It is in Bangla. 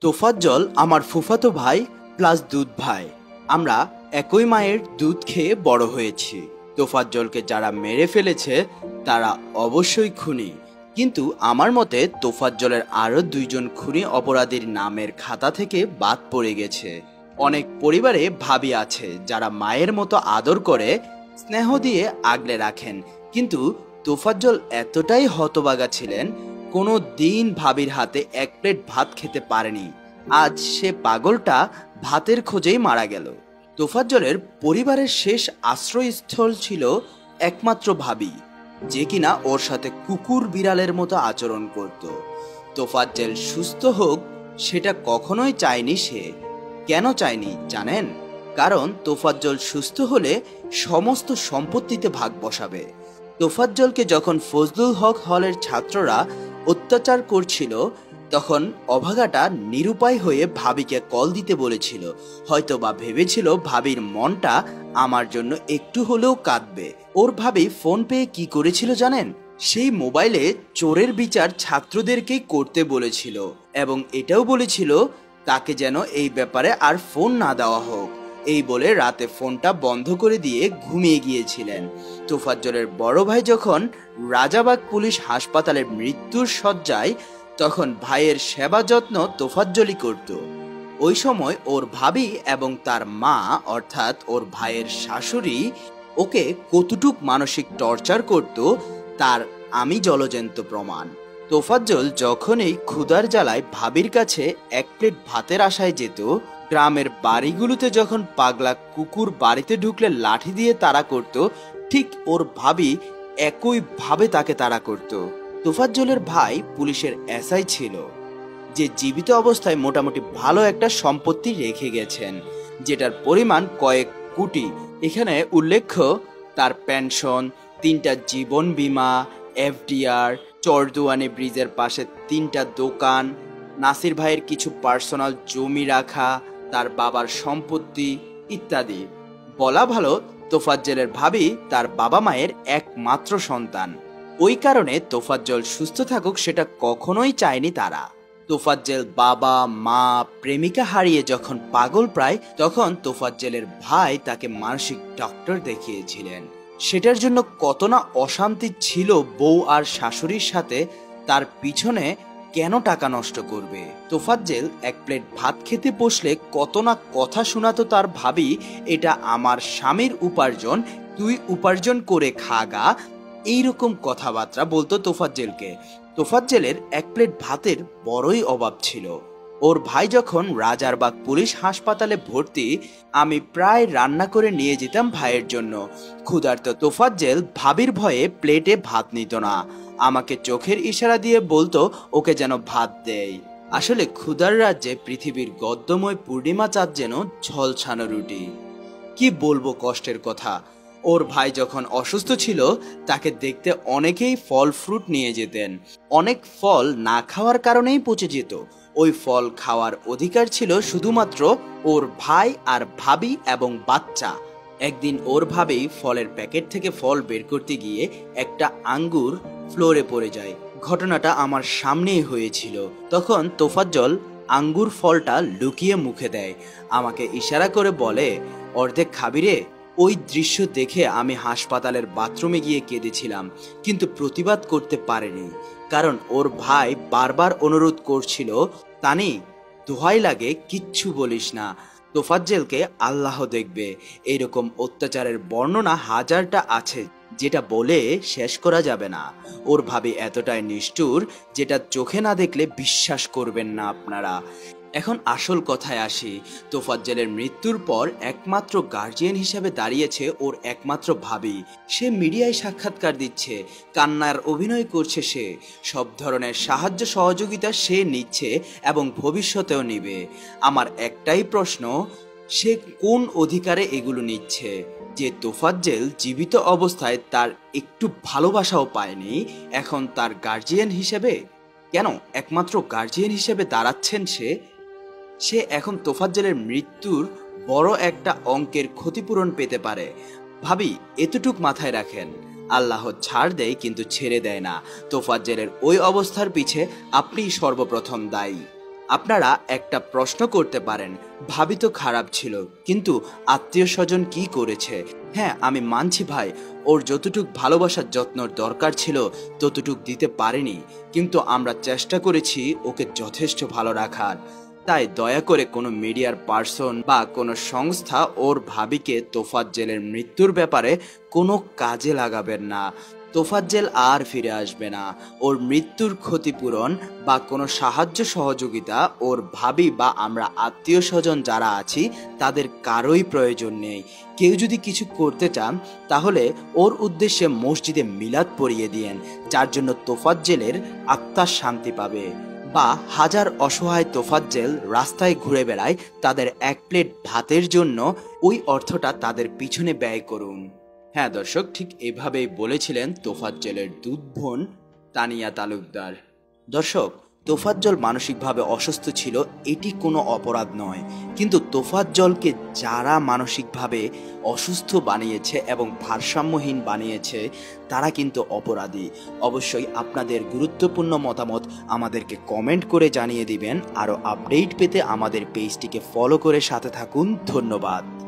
তোফাজ্জল আমার ফুফাতো ভাই প্লাস দুধ ভাই। আমরা একই মায়ের দুধ খেয়ে বড় হয়েছি। তোফাজ্জলকে যারা মেরে ফেলেছে তারা অবশ্যই খুনি, কিন্তু আমার মতে তোফাজ্জলের আরও দুইজন খুনি অপরাধীর নামের খাতা থেকে বাদ পড়ে গেছে। অনেক পরিবারে ভাবি আছে যারা মায়ের মতো আদর করে, স্নেহ দিয়ে আগলে রাখেন, কিন্তু তোফাজ্জল এতটাই হতবাগা ছিলেন, কোনো দিন ভাবির হাতে এক প্লেট ভাত খেতে পারেনি। আজ সে পাগলটা ভাতের খোঁজেই মারা গেল। তোফাজ্জলের পরিবারের শেষ আশ্রয়স্থল ছিল একমাত্র ভাবি, যে কিনা ওর সাথে কুকুর বিড়ালের মতো আচরণ করত। তোফাজ্জল সুস্থ হোক সেটা কখনোই চায়নি সে। কেন চায়নি জানেন? কারণ তোফাজ্জল সুস্থ হলে সমস্ত সম্পত্তিতে ভাগ বসাবে। তোফাজ্জলকে যখন ফজলুল হক হলের ছাত্ররা অত্যাচার করছিল, তখন অভাগাটা নিরুপায় হয়ে ভাবিকে কল দিতে বলেছিল। হয়তো বা ভেবেছিল ভাবির মনটা আমার জন্য একটু হলেও কাঁদবে। ওর ভাবি ফোন পেয়ে কি করেছিল জানেন? সেই মোবাইলে চোরের বিচার ছাত্রদেরকেই করতে বলেছিল এবং এটাও বলেছিল তাকে যেন এই ব্যাপারে আর ফোন না দেওয়া হোক। এই বলে রাতে ফোনটা বন্ধ করে দিয়ে ঘুমিয়ে গিয়েছিলেন। তোফাজ্জলের বড় ভাই যখন রাজাবাগ পুলিশ হাসপাতালের মৃত্যুর শয্যায়, তখন ভাইয়ের সেবা যত্ন তোফাজ্জলই করত। ওই সময় ওর ভাবি এবং তার মা অর্থাৎ ওর ভাইয়ের শাশুড়ি ওকে কতটুক মানসিক টর্চার করত তার আমি জলজন্ত প্রমাণ। তোফাজ্জল যখনই ক্ষুধার জ্বালায় ভাবির কাছে এক প্লেট ভাতের আশায় যেত, গ্রামের বাড়িগুলোতে যখন পাগলা কুকুর বাড়িতে ঢুকলে লাঠি দিয়ে তাড়া করত, ঠিক ওর ভাবি একইভাবে তাকে তাড়া করত। তোফাজ্জলের ভাই পুলিশের এসআই ছিল, যে জীবিত অবস্থায় মোটামুটি ভালো একটা সম্পত্তি রেখে গেছেন, যেটার পরিমাণ কয়েক কোটি। এখানে উল্লেখ্য তার পেনশন, 3টা জীবন বীমা, এফডিআর, চরদুয়ানি ব্রিজের পাশে 3টা দোকান, নাসির ভাইয়ের কিছু পার্সোনাল জমি রাখা, তার বাবার সম্পত্তি ইত্যাদি। বলা ভালো তোফাজ্জলের ভাবি তার বাবা মায়ের একমাত্র সন্তান। ওই কারণে তোফাজ্জল সুস্থ থাকুক সেটা কখনোই চায়নি তারা। তোফাজ্জল বাবা মা প্রেমিকা হারিয়ে যখন পাগল প্রায়, তখন তোফাজ্জলের ভাই তাকে মানসিক ডক্টর দেখিয়েছিলেন। সেটার জন্য কত না অশান্তি ছিল বউ আর শাশুড়ির সাথে, তার পিছনে কেন টাকা নষ্ট করবে। তোফাজ্জল এক প্লেট ভাত খেতে বসলে কত না কথা শোনাতো তার ভাবি, এটা আমার স্বামীর উপার্জন, তুই উপার্জন করে খাগা, এইরকম কথাবার্তা বলতো তোফাজ্জলকে। তোফাজ্জলের এক প্লেট ভাতের বড়ই অভাব ছিল। ওর ভাই যখন রাজারবাগ পুলিশ হাসপাতালে ভর্তি, আমি প্রায় রান্না করে নিয়ে যেতাম ভাইয়ের জন্য। ক্ষুধার্ত তোফাজ্জল ভাবির ভয়ে প্লেটে ভাত নিত না, আমাকে চোখের ইশারা দিয়ে বলতো ওকে যেন ভাত দেয়। আসলে ক্ষুধার রাজ্যে পৃথিবীর গদ্যময় পূর্ণিমা চাঁদ যেন ঝলসানো রুটি। কি বলবো কষ্টের কথা। ওর ভাই যখন অসুস্থ ছিল তাকে দেখতে অনেকেই ফল ফ্রুট নিয়ে যেতেন। অনেক ফল না খাওয়ার কারণেই পচে যেত। ওই ফল খাওয়ার অধিকার ছিল শুধুমাত্র ওর ভাই আর ভাবি এবং বাচ্চা। একদিন ওর ভাবি ফলের প্যাকেট থেকে ফল বের করতে গিয়ে একটা আঙ্গুর ফ্লোরে পড়ে যায়। ঘটনাটা আমার সামনেই হয়েছিল। তখন তোফাজ্জল আঙ্গুর ফলটা লুকিয়ে মুখে দেয়, আমাকে ইশারা করে বলে, অর্ধেক খাবি রে? ওই দৃশ্য দেখে আমি হাসপাতালের বাথরুমে গিয়ে কেঁদেছিলাম, কিন্তু প্রতিবাদ করতে পারিনি, কারণ ওর ভাই বারবার অনুরোধ করছিল, তানি দোহাই লাগে কিচ্ছু বলিস না, তোফাজ্জলকে আল্লাহ দেখবে। এইরকম অত্যাচারের বর্ণনা হাজারটা আছে, যেটা বলে শেষ করা যাবে না। ওর ভাবি এতটাই নিষ্ঠুর যেটা চোখে না দেখলে বিশ্বাস করবেন না আপনারা। এখন আসল কথায় আসি। তোফাজ্জলের মৃত্যুর পর একমাত্র গার্জিয়ান হিসেবে দাঁড়িয়েছে ওর একমাত্র ভাবি। সে মিডিয়ায় সাক্ষাৎকার দিচ্ছে, কান্নার অভিনয় করছে, সে সব ধরনের সাহায্য সহযোগিতা সে নিচ্ছে এবং ভবিষ্যতেও নিবে। আমার একটাই প্রশ্ন, সে কোন অধিকারে এগুলো নিচ্ছে? যে তোফাজ্জল জীবিত অবস্থায় তার একটু ভালোবাসাও পায়নি, এখন তার গার্জিয়ান হিসেবে কেন একমাত্র গার্জিয়ান হিসেবে দাঁড়াচ্ছেন সে এখন তোফাজ্জলের মৃত্যুর বড় একটা অঙ্কের ক্ষতিপূরণ পেতে পারে। ভাবি এতটুক মাথায় রাখেন, আল্লাহ ছাড় দেয় কিন্তু ছেড়ে দেয় না। তোফাজ্জলের ওই অবস্থার পিছে আপনিই সর্বপ্রথম দায়ী। আপনারা একটা প্রশ্ন করতে পারেন, ভাবি তো খারাপ ছিল, কিন্তু আত্মীয় স্বজন কি করেছে? হ্যাঁ, আমি মানছি ভাই, ওর যতটুক ভালোবাসার যত্নর দরকার ছিল ততটুক দিতে পারেনি, কিন্তু আমরা চেষ্টা করেছি ওকে যথেষ্ট ভালো রাখার। তাই দয়া করে কোনো মিডিয়ার পার্সন বা কোনো সংস্থা ওর ভাবিকে তোফাজ্জেলের মৃত্যুর ব্যাপারে কোনো কাজে লাগাবেন না। তোফাজ্জেল আর ফিরে আসবে না। ওর মৃত্যুর ক্ষতিপূরণ বা কোনো সাহায্য সহযোগিতা ওর ভাবি বা আমরা আত্মীয় স্বজন যারা আছি তাদের কারোই প্রয়োজন নেই। কেউ যদি কিছু করতে চান তাহলে ওর উদ্দেশ্যে মসজিদে মিলাদ পড়িয়ে দিয়েন, যার জন্য তোফাজ্জেলের আত্মার শান্তি পাবে। বা হাজার অসহায় তোফাজ্জেল রাস্তায় ঘুরে বেড়ায়, তাদের এক প্লেট ভাতের জন্য ওই অর্থটা তাদের পিছনে ব্যয় করুন। হ্যাঁ দর্শক, ঠিক এভাবেই বলেছিলেন তোফাজ্জলের দুধ বোন তানিয়া তালুকদার। দর্শক, তোফাজ্জল মানসিকভাবে অসুস্থ ছিল, এটি কোনো অপরাধ নয়, কিন্তু তোফাজ্জলকে যারা মানসিকভাবে অসুস্থ বানিয়েছে এবং ভারসাম্যহীন বানিয়েছে তারা কিন্তু অপরাধী। অবশ্যই আপনাদের গুরুত্বপূর্ণ মতামত আমাদেরকে কমেন্ট করে জানিয়ে দিবেন। আরও আপডেট পেতে আমাদের পেজটিকে ফলো করে সাথে থাকুন। ধন্যবাদ।